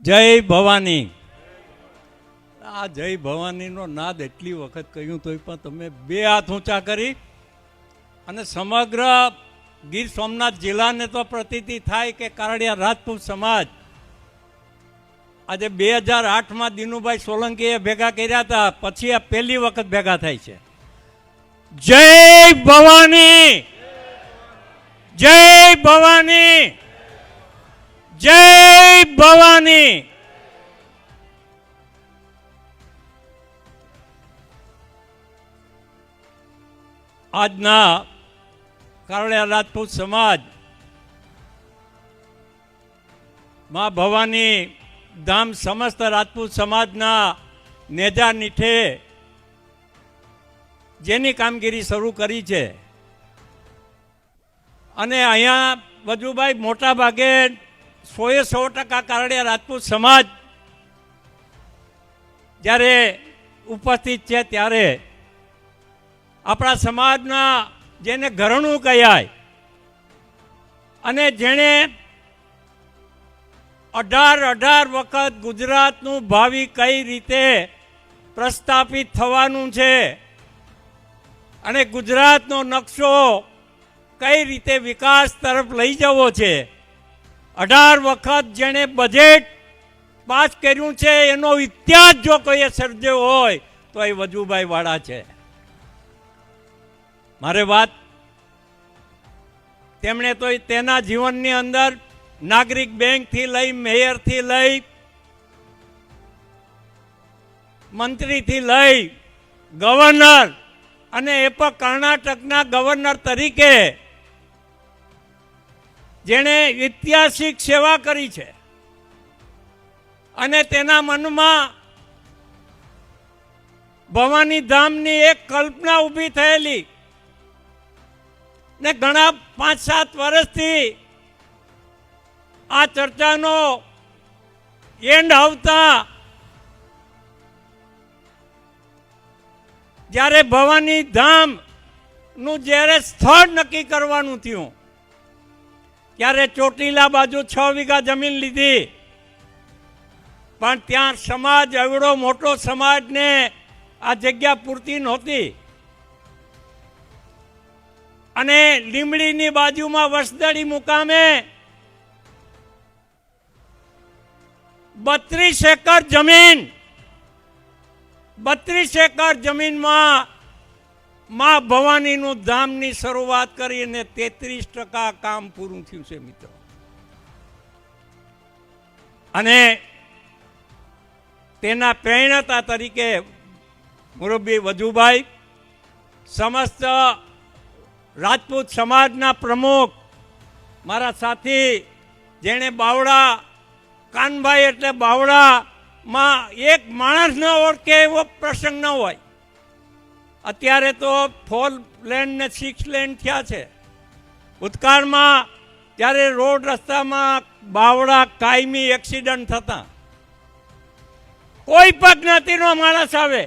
જય ભવાની. આ જય ભવાનીનો નાદ એટલી વખત કહ્યું તોય પણ તમે બે હાથ ઊંચા કરી અને સમગ્ર ગીર સોમનાથ જિલ્લાને તો પ્રતીતિ થાય કે કારડિયા રાજપૂત સમાજ આજે 2008માં દિનુભાઈ સોલંકીએ ભેગા કર્યા હતા, પછી આ પહેલી વખત ભેગા થાય છે. જય ભવાની, જય ભવાની, જય ભવાની. આજના કારડિયા રાજપૂત સમાજ માં ભવાની ધામ સમસ્ત રાજપૂત સમાજના નેજા નીઠે જેની કામગીરી શરૂ કરી છે અને અહીંયા વજુભાઈ મોટા ભાગે 100% કારડિયા રાજપૂત સમાજ જ્યારે ઉપસ્થિત છે ત્યારે આપણા સમાજના જેને ઘરણું કહેવાય અને જેણે 18 વખત ગુજરાતનું ભાવિ કઈ રીતે પ્રસ્થાપિત થવાનું છે અને ગુજરાતનો નકશો કઈ રીતે વિકાસ તરફ લઈ જવો છે, 18 વખત જેણે બજેટ પાસ કર્યું છે એનો ઇતિહાસ જો કોઈએ સર્જ્યો હોય તો એ વજુભાઈ વાળા છે. મારે વાત તેમણે તો તેના જીવનની અંદર નાગરિક બેંકથી લઈ, મેયરથી લઈ, મંત્રીથી લઈ, ગવર્નર અને એ પણ કર્ણાટકના ગવર્નર તરીકે જેણે ઐતિહાસિક સેવા કરી છે અને તેના મનમાં ભવાની ધામની એક કલ્પના ઊભી થયેલી ને ઘણા 5-7 વર્ષથી આ ચર્ચાનો એન્ડ આવતા જ્યારે ભવાની ધામનું જ્યારે સ્થળ નક્કી કરવાનું થયું ત્યારે ચોટીલા બાજુ 6 વીઘા જમીન લીધી, પણ ત્યાં સમાજ એવડો મોટો સમાજને આ જગ્યા પૂરતી નહોતી અને લીમડીની બાજુમાં વસદડી મુકામે 32 એકર જમીન, 32 એકર જમીનમાં માં ભવાનીનું ધામની શરૂઆત કરી અને 33% કામ પૂરું થયું છે મિત્રો. અને તેના પ્રેરણાતા તરીકે મુરબ્બી વજુભાઈ, સમસ્ત રાજપૂત સમાજના પ્રમુખ, મારા સાથી જેણે બાવડા, કાનભાઈ એટલે બાવડામાં એક માણસ ન ઓળખે એવો પ્રસંગ ન હોય. અત્યારે તો 4 લેન ને 6 લેન થયા છે. ભૂતકાળમાં જ્યારે રોડ રસ્તામાં બાવડા કાયમી એક્સિડન્ટ થતા કોઈ પણ જ્ઞાતિનો માણસ આવે,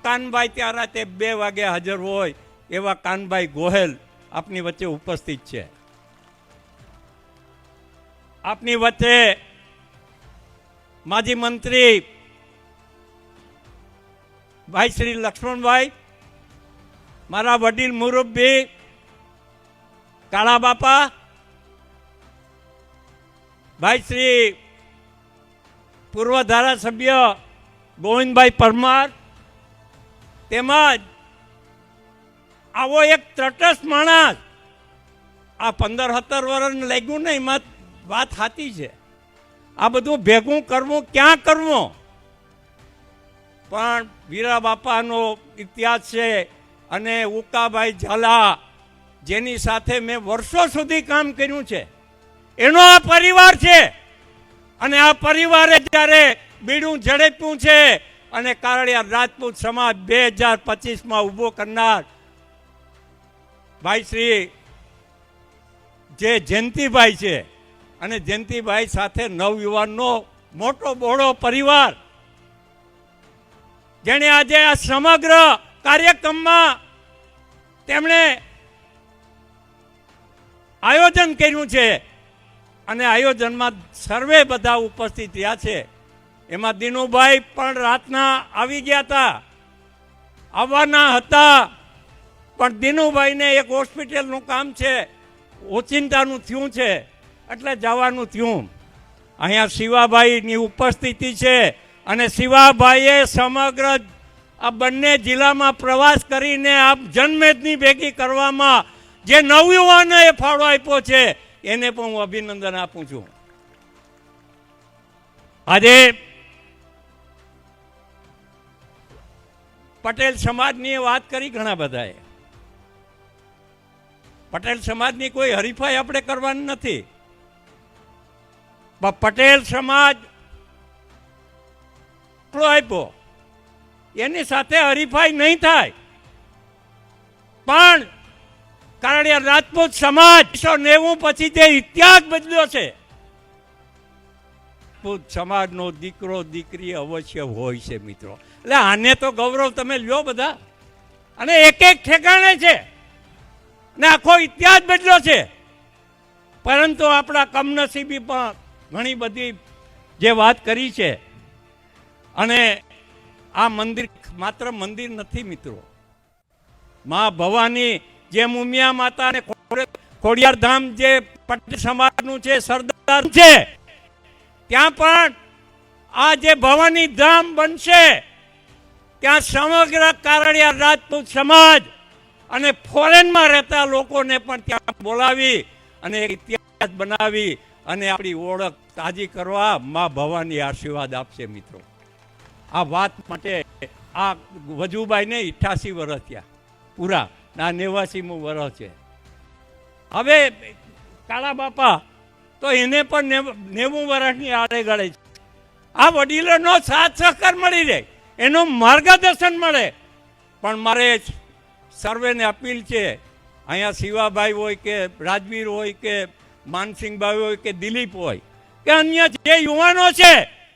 કાનભાઈ ત્યાં રાતે 2 વાગે હાજર હોય એવા કાનભાઈ ગોહેલ આપની વચ્ચે ઉપસ્થિત છે. આપની વચ્ચે માજી મંત્રી ભાઈ શ્રી લક્ષ્મણભાઈ, મારા વડીલ મુરબ્બી કાળા બાપા, ભાઈ શ્રી પૂર્વ ધારાસભ્ય ગોવિંદભાઈ પરમાર, તેમજ આવો એક તટસ્થ માણસ, આ 15-17 વર્ષ લાગ્યું ને એમાં વાત સાચી છે. આ બધું ભેગું કરવું ક્યાં કરવું, પણ વીરા બાપાનો ઇતિહાસ છે અને ઉકાભાઈ ઝાલા જેની સાથે મેં વર્ષો સુધી કામ કર્યું છે એનો આ પરિવાર છે અને આ પરિવારે જ્યારે બીડું ઝડપ્યું છે અને કારડિયા રાજપૂત સમાજ 2025માં ઊભો કરનાર ભાઈ શ્રી જે જયંતિભાઈ છે અને જયંતિભાઈ સાથે નવયુવાનનો મોટો બહોળો પરિવાર જેણે આજે આ સમગ્ર કાર્યક્રમમાં તેમણે આયોજન કર્યું છે અને આયોજનમાં સર્વે બધા ઉપસ્થિત રહ્યા છે. એમાં દિનુભાઈ પણ રાતના આવી ગયા હતા, આવવાના હતા, પણ દિનુભાઈને એક હોસ્પિટલનું કામ છે, ઓચિંતાનું થયું છે એટલે જવાનું થયું. અહીંયા શિવાભાઈની ઉપસ્થિતિ છે અને શિવાભાઈએ સમગ્ર આ બંને જિલ્લામાં પ્રવાસ કરીને આ જનમેદની ભેગી કરવામાં જે નવયુવાનોએ ફાળો આપ્યો છે એને પણ હું અભિનંદન આપું છું. આજે પટેલ સમાજની વાત કરી ઘણા બધાએ. પટેલ સમાજની કોઈ હરીફાઈ આપણે કરવાની નથી. પટેલ સમાજ આપ્યો એની સાથે હરીફાઈ નહીં થાય, પણ કારણિયા રાજપૂત સમાજ 1990 પછી જે ઇતિહાસ બદલ્યો છે, રાજપૂત સમાજનો દીકરો દીકરી અવશ્ય હોય છે મિત્રો. એટલે આને તો ગૌરવ તમે લ્યો બધા, અને એક એક ઠેકાણે છે ને આખો ઇતિહાસ બદલ્યો છે. પરંતુ આપણા કમનસીબી પણ ઘણી બધી જે વાત કરી છે. અને આ મંદિર માત્ર મંદિર નથી મિત્રો, મા ભવાની જેમ ઉમિયા માતા અને ખોડિયાર ધામ જે પટેલ સમાજનું છે, સરદાર છે, ત્યાં પણ આ જે ભવાની ધામ બનશે ત્યાં સમગ્ર કારણિયા રાજપૂત સમાજ અને ફોરેનમાં રહેતા લોકોને પણ ત્યાં બોલાવી અને ઇતિહાસ બનાવી અને આપણી ઓળખ તાજી કરવા મા ભવાની આશીર્વાદ આપશે મિત્રો. આ વાત માટે આ વજુભાઈને 88 વર્ષ થયા પૂરા, ના 89મું વર્ષ છે. હવે કાળા બાપા તો એને પણ 90 વર્ષની આડેગાળે છે. આ વડીલોનો સાથ સહકાર મળી રહે, એનું માર્ગદર્શન મળે. પણ મારે સર્વેને અપીલ છે, અહીંયા શિવાભાઈ હોય કે રાજવીર હોય કે માનસિંહભાઈ હોય કે દિલીપ હોય કે અન્ય જે યુવાનો છે,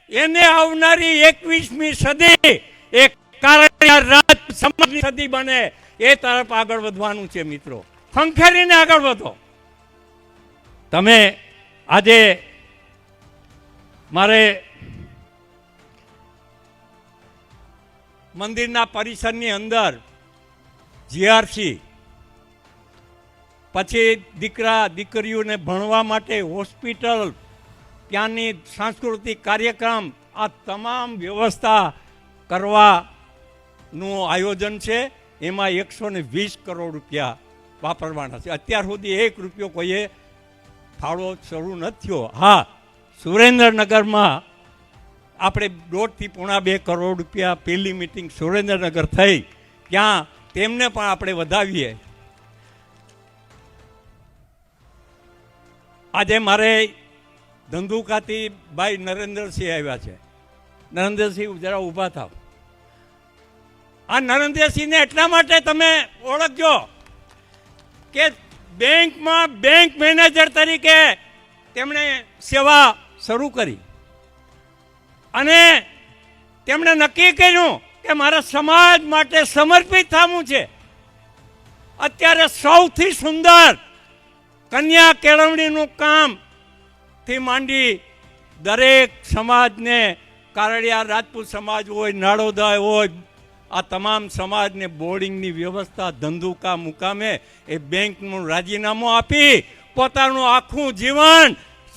એને આવનારી 21મી સદી એક કારણિયા રાજપૂત સમાજની સદી બને એ તરફ આગળ વધવાનું છે મિત્રો. ખંખેરીને આગળ વધો. તમે આજે મારે મંદિરના પરિસરની અંદર જીઆરસી, પછી દીકરા દીકરીઓને ભણવા માટે હોસ્પિટલ, ત્યાંની સાંસ્કૃતિક કાર્યક્રમ, આ તમામ વ્યવસ્થા કરવાનું આયોજન છે. એમાં 120 કરોડ રૂપિયા વાપરવાના છે. અત્યાર સુધી 1 રૂપિયો કોઈએ ફાળો શરૂ નથી થયો. હા, સુરેન્દ્રનગરમાં આપણે 1.5 થી 2 કરોડ રૂપિયા પહેલી મિટિંગ સુરેન્દ્રનગર થઈ, ત્યાં તેમને પણ આપણે વધાવીએ. આજે મારે ધંધુકાથી ભાઈ નરેન્દ્રસિંહ આવ્યા છે. નરેન્દ્રસિંહ જરા ઊભા થાવ. આ નરેન્દ્રસિંહને એટલા માટે તમે ઓળખજો કે બેંકમાં બેંક મેનેજર તરીકે તેમણે સેવા શરૂ કરી અને તેમણે નક્કી કર્યું કે મારા સમાજ માટે સમર્પિત થવું છે. અત્યારે સૌથી સુંદર કન્યા કેળવણીનું કામ થી માંડી દરેક સમાજને, કારડિયા રાજપૂત સમાજ હોય, નાડોદા હોય, આ તમામ સમાજને બોર્ડિંગની વ્યવસ્થા ધંધુકા મુકામે એ બેંકનું રાજીનામું આપી પોતાનું આખું જીવન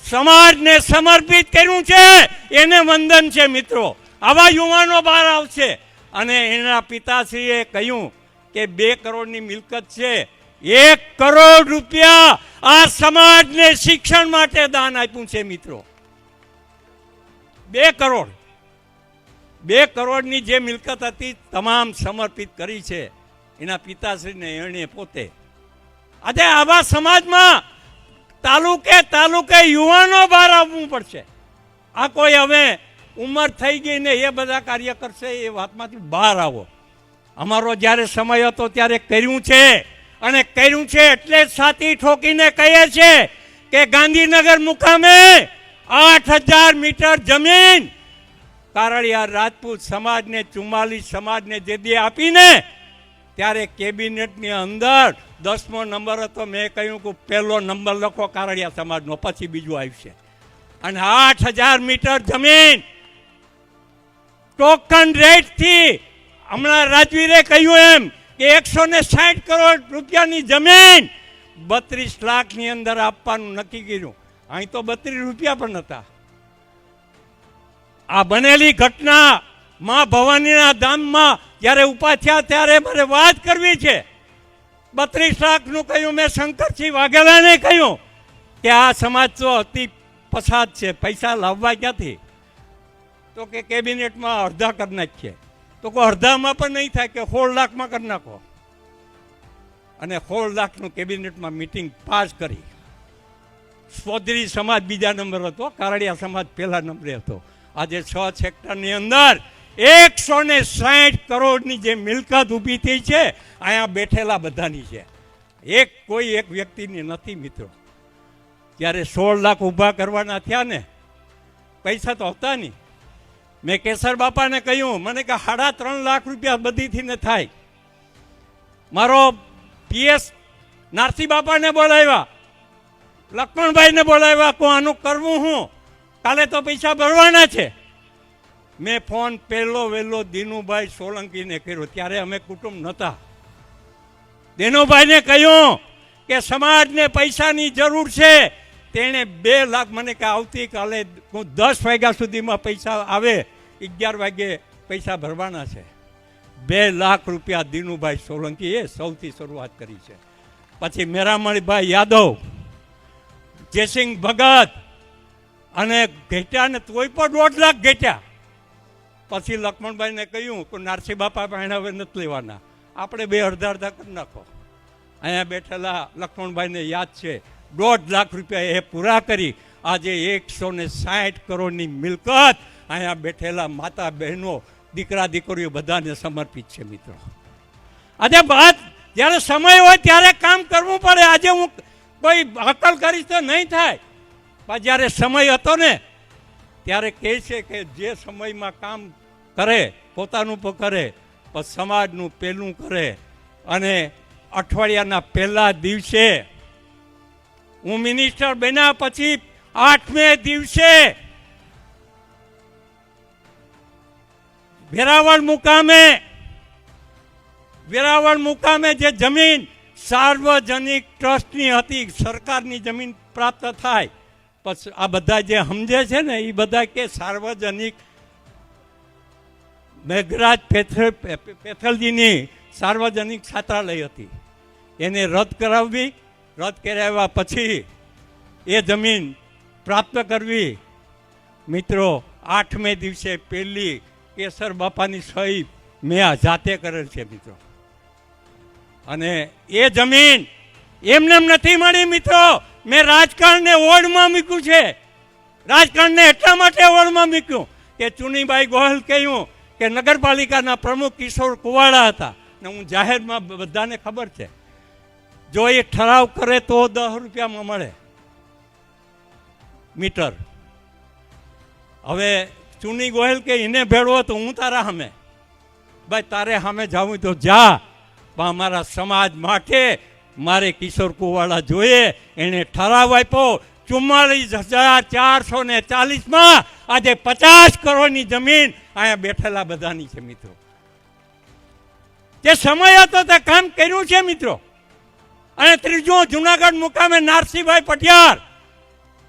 સમાજને સમર્પિત કર્યું છે. એને વંદન છે મિત્રો. આવા યુવાનો બહાર આવશે. અને એના પિતાશ્રીએ કહ્યું કે 2 કરોડની મિલકત છે, 1 કરોડ રૂપિયા આ સમાજને શિક્ષણ માટે દાન આપ્યું છે મિત્રો. 2 કરોડ, 2 કરોડની જે મિલકત હતી તમામ સમર્પિત કરી છે એના પિતાશ્રીને, એણે પોતે. આજે આવા સમાજમાં તાલુકે તાલુકે યુવાનો બહાર આવવું પડશે. આ કોઈ હવે ઉંમર થઈ ગઈ ને એ બધા કાર્ય કરશે એ વાતમાંથી બહાર આવો. અમારો જ્યારે સમય હતો ત્યારે કર્યું છે, અને કર્યું છે એટલે જ છાતી ઠોકીને કહીએ છે કે ગાંધીનગર મુકામે 8000 મીટર જમીન કારડિયા રાજપૂત સમાજને, 44 સમાજને જે દી આપીને ત્યારે કેબિનેટની અંદર 10મો નંબર હતો. મેં કહ્યું કે પહેલો નંબર લખો કારડિયા સમાજનો, પછી બીજું આવશે. અને 8,000 મીટર જમીન ટોકન રેટથી, હમણાં રાજવીરે કહ્યું એમ કે 160 કરોડ રૂપિયાની જમીન 32 લાખની અંદર આપવાનું નક્કી કર્યું. અહીં તો 32 રૂપિયા પણ નહોતા. આ બનેલી ઘટના મા ભવાનીના ધામમાં જ્યારે ઊભા થયા ત્યારે મારે વાત કરવી છે. 32 લાખનું કહ્યું. મેં શંકરસિંહ વાઘેલાને કહ્યું કે આ સમાજ તો અતિ પછાત છે, પૈસા લાવવા ક્યાંથી? તો કે કેબિનેટમાં અડધા કરી નાખીએ. તો કોઈ અડધામાં પણ નહીં થાય કે 16 લાખમાં કરી નાખો. અને 16 લાખનું કેબિનેટમાં મિટિંગ પાસ કરી. ચૌધરી સમાજ બીજા નંબર હતો, કારડિયા સમાજ પહેલા નંબરે હતો. આજે 6 સેક્ટરની અંદર 160 કરોડની જે મિલકત ઊભી થઈ છે, અહીંયા બેઠેલા બધાની છે, કોઈ એક વ્યક્તિની નથી મિત્રો. જ્યારે 16 લાખ ઊભા કરવાના થયા ને, પૈસા તો હતા નહીં. મેં કેસર બાપાને કહ્યું, મને કે 3.5 લાખ રૂપિયા બધીથી ને થાય. મારો પીએસ નારસી બાપાને બોલાવ્યા, લક્ષ્મણભાઈને બોલાવ્યા, કો આનું કરવું હું, કાલે તો પૈસા ભરવાના છે. મેં ફોન પહેલો વહેલો દિનુભાઈ સોલંકીને કર્યો. ત્યારે અમે કુટુંબ નહોતા. દિનુભાઈને કહ્યું કે સમાજને પૈસાની જરૂર છે. તેણે 2 લાખ, મને કે આવતીકાલે 10 વાગ્યા સુધીમાં પૈસા આવે, 11 વાગે પૈસા ભરવાના છે. 2 લાખ રૂપિયા દિનુભાઈ સોલંકીએ સૌથી શરૂઆત કરી છે. પછી મેરામણીભાઈ યાદવ, જયસિંહ ભગત અને ઘેટ્યાને તોય પણ 1.5 લાખ ઘેટ્યા. પછી લક્ષ્મણભાઈને કહ્યું કે નારસી બાપા પણ હવે નથી લેવાના, આપણે 2 અડધા કરી નાખો. અહીંયા બેઠેલા લક્ષ્મણભાઈને યાદ છે, 1.5 લાખ રૂપિયા એ પૂરા કરી. આજે 160 કરોડની મિલકત અહીંયા બેઠેલા માતા બહેનો, દીકરા દીકરીઓ બધાને સમર્પિત છે મિત્રો. આજે વાત જ્યારે સમય હોય ત્યારે કામ કરવું પડે. આજે હું કોઈ અકલ કરીશ તો નહીં થાય. પણ જ્યારે સમય હતો ને ત્યારે કહે છે કે જે સમયમાં કામ કરે પોતાનું પણ કરે, પણ સમાજનું પહેલું કરે. અને અઠવાડિયાના પહેલા દિવસે હું મિનિસ્ટર બન્યા પછી 8મે દિવસે વેરાવળ મુકામે જે જમીન સાર્વજનિક ટ્રસ્ટની હતી, સરકારની જમીન પ્રાપ્ત થાય. પછી આ બધા જે સમજે છે ને એ બધા કે સાર્વજનિક મેઘરાજ પેથલજીની સાર્વજનિક છાત્રાલય હતી, એને રદ કરાવવી. રદ કરાવ્યા પછી એ જમીન પ્રાપ્ત કરવી. મિત્રો 8મે દિવસે પહેલી કેસર બાપાની સહી મેં આ જાતે કરેલ છે મિત્રો. અને એ જમીન એમને નથી મળી મિત્રો. મેં રાજકારણને ઓળમાં મૂક્યું છે. રાજકારણને એટલા માટે ઓળમાં મૂક્યું કે ચુનીભાઈ ગોહિલ કહ્યું કે નગરપાલિકાના પ્રમુખ કિશોર કુવાડા હતા, ને હું જાહેરમાં બધાને ખબર છે, જો એ ઠરાવ કરે તો 10 રૂપિયામાં મળે મીટર. હવે ચુની ગોહિલ કે એને ભેળવો તો હું તારા સામે, ભાઈ તારે સામે જાવું તો જા, પણ અમારા સમાજ માટે મારે કિશોર કુવાડા જોઈએ. એણે ઠરાવ આપ્યો 44,440માં. આજે 50 કરોડની જમીન અહીંયા બેઠેલા બધાની છે મિત્રો. જે સમય હતો તે કામ કર્યું છે મિત્રો. અને ત્રીજું, જુનાગઢ મુકામે નારસીભાઈ પટિયાર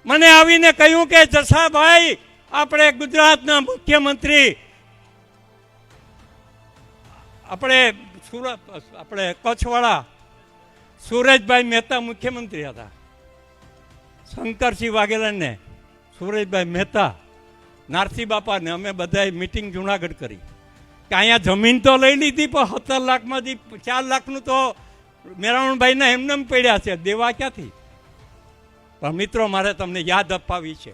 મને આવીને કહ્યું કે જસાભાઈ, આપણે ગુજરાતના મુખ્યમંત્રી, આપણે કચ્છવાળા સુરેશભાઈ મહેતા મુખ્યમંત્રી હતા. શંકરસિંહ વાઘેલાને, સુરેશભાઈ મહેતા, નારસી બાપાને અમે બધાએ મિટિંગ જુનાગઢ કરી કે અહીંયા જમીન તો લઈ લીધી, પણ 17 લાખમાંથી 4 લાખનું તો મેરાવણભાઈના એમને પડ્યા છે, દેવા ક્યાંથી? પણ મિત્રો મારે તમને યાદ અપાવી છે.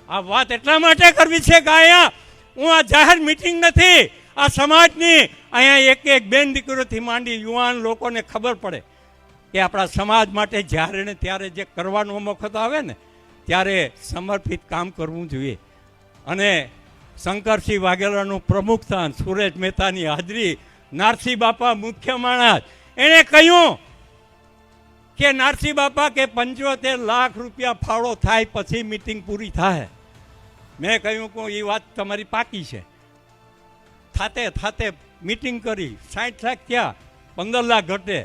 આ વાત એટલા માટે કરવી છે કે અહીંયા હું આ જાહેર મિટિંગ નથી, આ સમાજની અહીંયા એક બેન દીકરીઓથી માંડી યુવાન લોકોને ખબર પડે કે આપણા સમાજ માટે જ્યારે ને ત્યારે જે કરવાનો વખત આવે ને ત્યારે સમર્પિત કામ કરવું જોઈએ. અને શંકરસિંહ વાઘેલાનું પ્રમુખ સ્થાન, સુરેશ મહેતાની હાજરી, નારસી બાપા મુખ્ય માણસ, એણે કહ્યું કે નારસી બાપા કે 75 લાખ રૂપિયા ફાળો થાય પછી મીટિંગ પૂરી થાય. મેં કહ્યું કે એ વાત તમારી પાકી છે. થાતે મીટિંગ કરી 60 લાખ ક્યાં 15 લાખ ઘટે.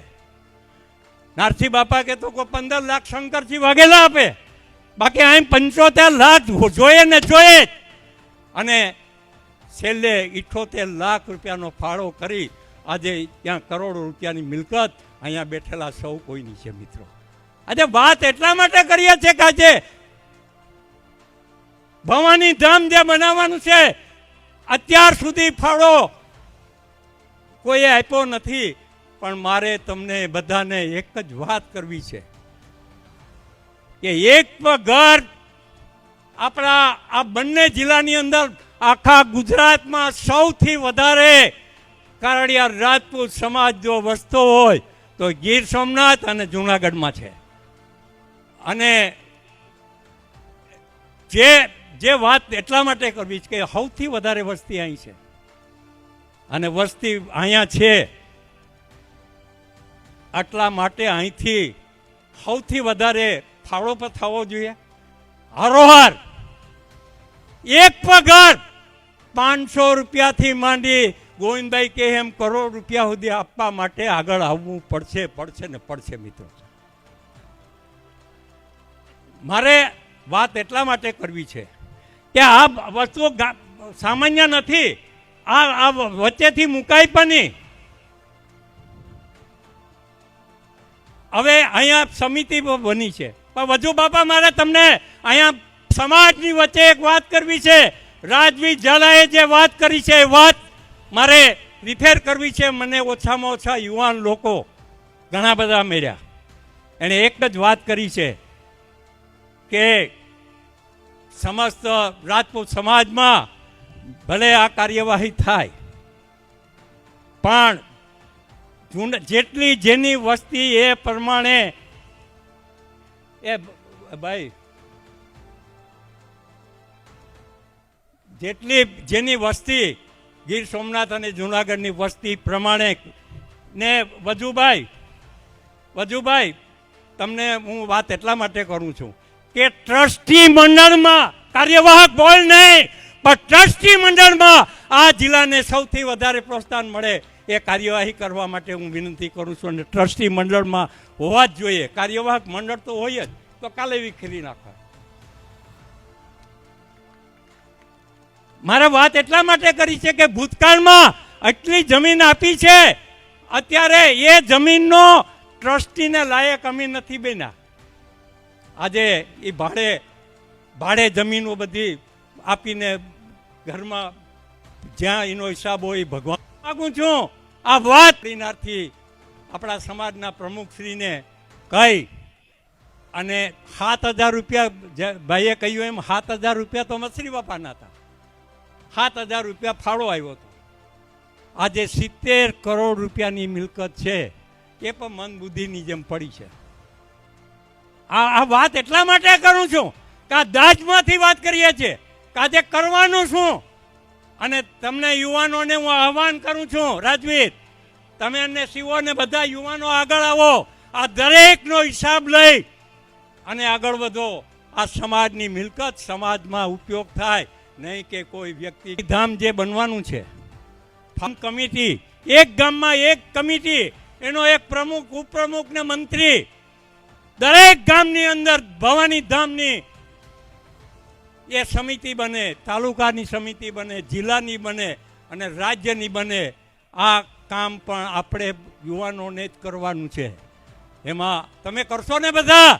નારસી બાપા કે તો કોઈ 15 લાખ શંકરજી વાઘેલા આપે, બાકી અહીં 75 લાખ જોઈએ ને જોઈએ જ. અને છેલ્લે 78 લાખ રૂપિયાનો ફાળો કરી આજે ત્યાં કરોડો રૂપિયાની મિલકત અહીંયા બેઠેલા સૌ કોઈની છે મિત્રો. આજે વાત એટલા માટે કરીએ છીએ કે આજે ભવાની ધામ જે બનાવવાનું છે, અત્યાર સુધી ફાળો કોઈએ આપ્યો નથી. પણ મારે તમને બધાને એક જ વાત કરવી છે કે એક ઘર આપણા આ બંને જિલ્લાની અંદર આખા ગુજરાતમાં સૌથી વધારે કારડિયા રાજપૂત સમાજ જો વસતો હોય તો ગીર સોમનાથ અને જૂનાગઢમાં છે. અને જે વાત એટલા માટે કરવી છે કે સૌથી વધારે વસ્તી અહીં છે અને વસ્તી અહીંયા છે, આટલા માટે અહીંથી સૌથી વધારે ફાળો પર થવો જોઈએ. હરોહર એક પગાર 500 રૂપિયાથી માંડી ગોવિંદભાઈ કે એમ કરોડ રૂપિયા સુધી આપવા માટે આગળ આવવું પડશે ને પડશે મિત્રો. મારે વાત એટલા માટે કરવી છે કે આ વસ્તુઓ સામાન્ય નથી, આ વચ્ચેથી મુકાય પણ નહીં. હવે અહીંયા સમિતિ બની છે, પણ વજુ બાપા મારે તમને અહીંયા સમાજની વચ્ચે એક વાત કરવી છે. રાજવી ઝાલાએ જે વાત કરી છે એ વાત મારે રિફેર કરવી છે. મને ઓછામાં ઓછા યુવાન લોકો ઘણા બધા મળ્યા, એણે એક જ વાત કરી છે કે સમસ્ત રાજપૂત સમાજમાં ભલે આ કાર્યવાહી થાય પણ જેટલી જેની વસ્તી એ પ્રમાણે એ ભાઈ જેટલી જેની વસ્તી ગીર સોમનાથ અને જૂનાગઢની વસ્તી પ્રમાણે ને વજુભાઈ તમને હું વાત એટલા માટે કરું છું કે ટ્રસ્ટી મંડળમાં કાર્યવાહક બોલ નહીં પણ ટ્રસ્ટી મંડળમાં આ જિલ્લાને સૌથી વધારે પ્રોત્સાહન મળે એ કાર્યવાહી કરવા માટે હું વિનંતી કરું છું. અને ટ્રસ્ટી મંડળમાં હોવા જ જોઈએ. કાર્યવાહક મંડળ તો હોય જ, તો કાલે વિખેરી નાખે. મારે વાત એટલા માટે કરી છે કે ભૂતકાળમાં આટલી જમીન આપી છે, અત્યારે એ જમીનનો ટ્રસ્ટીને લાયક અમે નથી બન્યા. આજે એ ભાડે જમીનો બધી આપીને ઘરમાં જ્યાં એનો હિસાબ હોય ભગવાન માગું છું. આ વાત નારથી આપણા સમાજના પ્રમુખશ્રીને કહી અને 7,000 રૂપિયા ભાઈએ કહ્યું એમ 7,000 રૂપિયા તો મસરી બાપાના હતા. 7,000 રૂપિયા ફાળો આવ્યો હતો. આજે 70 કરોડ રૂપિયાની મિલકત છે એ પણ મન બુદ્ધિની જેમ પડી છે. આ વાત એટલા માટે કરું છું કે આ દાજમાંથી વાત કરીએ છીએ કે આજે કરવાનું શું. અને તમને યુવાનોને હું આહવાન કરું છું, રાજવીર તમે અને શિવો ને બધા યુવાનો આગળ આવો, આ દરેકનો હિસાબ લઈ અને આગળ વધો. આ સમાજની મિલકત સમાજમાં ઉપયોગ થાય, નહીં કે કોઈ વ્યક્તિ ધામ જે બનવાનું છે ફાર્મ કમિટી, એક ગામમાં એક કમિટી, એનો એક પ્રમુખ, ઉપપ્રમુખ ને મંત્રી, દરેક ગામની અંદર ભવાની ધામની એ સમિતિ બને, તાલુકાની સમિતિ બને, જિલ્લાની બને અને રાજ્યની બને. આ કામ પણ આપણે યુવાનોને જ કરવાનું છે. એમાં તમે કરશો ને બધા?